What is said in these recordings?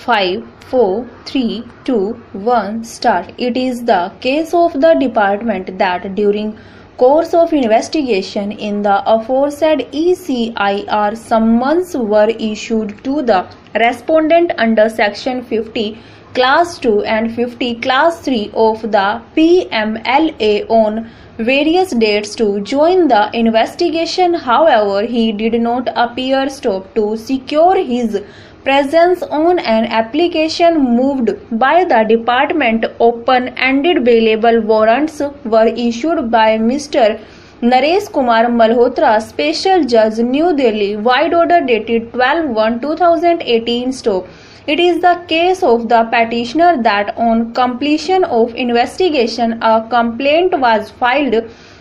5, 4, 3, 2, 1, start. It is the case of the department that during course of investigation in the aforesaid ECIR summons were issued to the respondent under section 50 class 2 and 50 class 3 of the PMLA on various dates to join the investigation. However, he did not appear stop to secure his presence on an application moved by the department. Open-ended bailable warrants were issued by Mr. Naresh Kumar Malhotra, Special Judge, New Delhi. Wide order dated 12/1/2018. Stop. It is the case of the petitioner that on completion of investigation a complaint was filed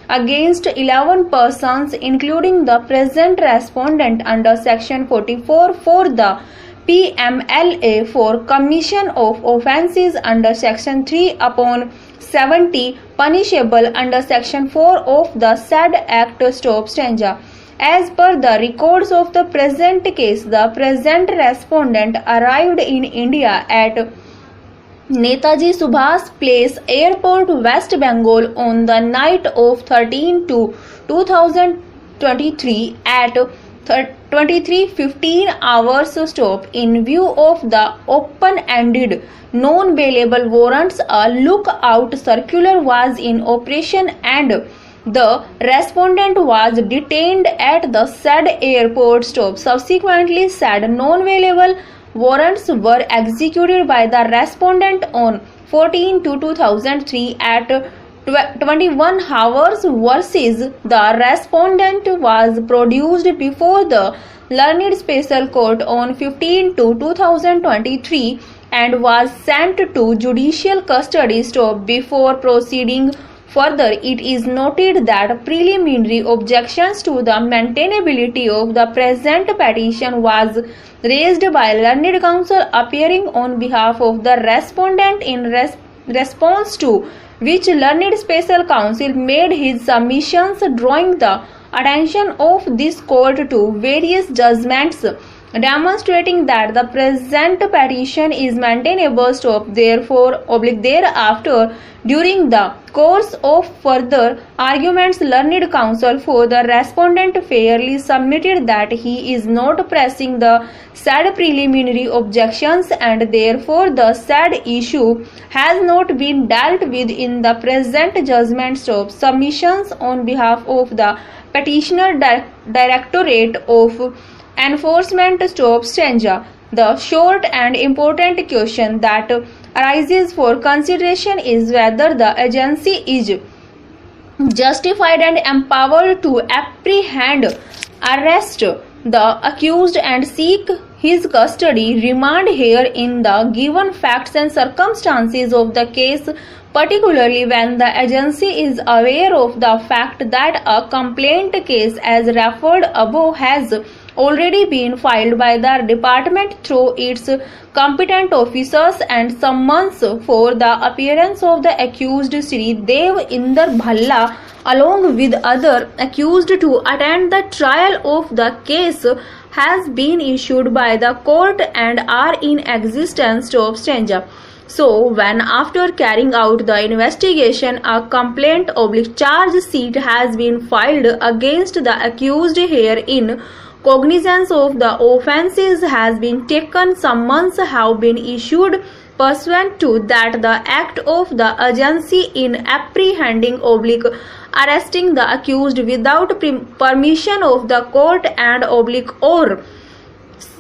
against 11 persons including the present respondent under section 44 for the PMLA for commission of offences under section 3 upon 70 punishable under section 4 of the said act. Stop. Stanza. As per the records of the present case, the present respondent arrived in India at Netaji Subhas Place Airport, West Bengal on the night of 13/2/2023 at 23:15 hours. Stop. In view of the open-ended non-bailable warrants, a lookout circular was in operation and the respondent was detained at the said airport. Stop. Subsequently, said non-bailable warrants were executed by the respondent on 14/2/2003 at 21 hours versus the respondent was produced before the Learned Special Court on 15/2/2023 and was sent to judicial custody. Stop. Before proceeding further, it is noted that preliminary objections to the maintainability of the present petition was raised by learned counsel appearing on behalf of the respondent, in response to which learned special counsel made his submissions, drawing the attention of this court to various judgments demonstrating that the present petition is maintainable. Stop. Therefore, thereafter, during the course of further arguments, learned counsel for the respondent fairly submitted that he is not pressing the said preliminary objections and therefore the said issue has not been dealt with in the present judgment. Stop. Submissions on behalf of the petitioner, Directorate of Enforcement. Stop. Stanza. The short and important question that arises for consideration is whether the agency is justified and empowered to apprehend, arrest the accused and seek his custody, remand here in the given facts and circumstances of the case, particularly when the agency is aware of the fact that a complaint case as referred above has already been filed by the department through its competent officers and summons for the appearance of the accused Sri Dev Inder Bhalla along with other accused to attend the trial of the case has been issued by the court and are in existence. Stop. Stanza. So, when after carrying out the investigation, a complaint charge sheet has been filed against the accused herein, cognizance of the offences has been taken, summons have been issued pursuant to that the act of the agency in apprehending arresting the accused without permission of the court and or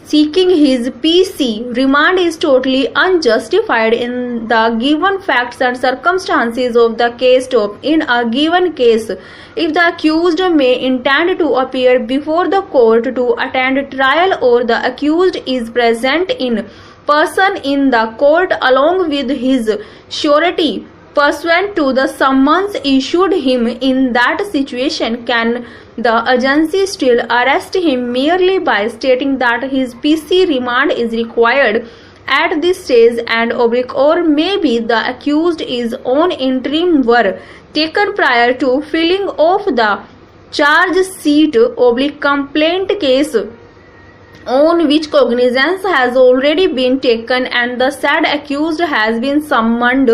seeking his PC remand is totally unjustified in the given facts and circumstances of the case. Stop. In a given case, if the accused may intend to appear before the court to attend trial or the accused is present in person in the court along with his surety pursuant to the summons issued him, in that situation can the agency still arrest him merely by stating that his PC remand is required at this stage and or maybe the accused is on interim were taken prior to filling of the charge sheet complaint case on which cognizance has already been taken, and the said accused has been summoned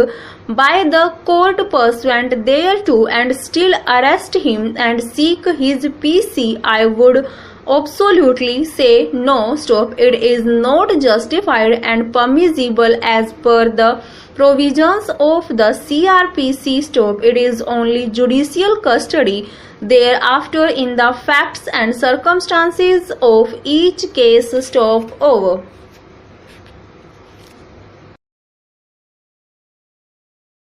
by the court pursuant thereto, and still arrest him and seek his PC, I would absolutely say no, stop. It is not justified and permissible as per the provisions of the CRPC, stop. It is only judicial custody thereafter in the facts and circumstances of each case, stop. Over.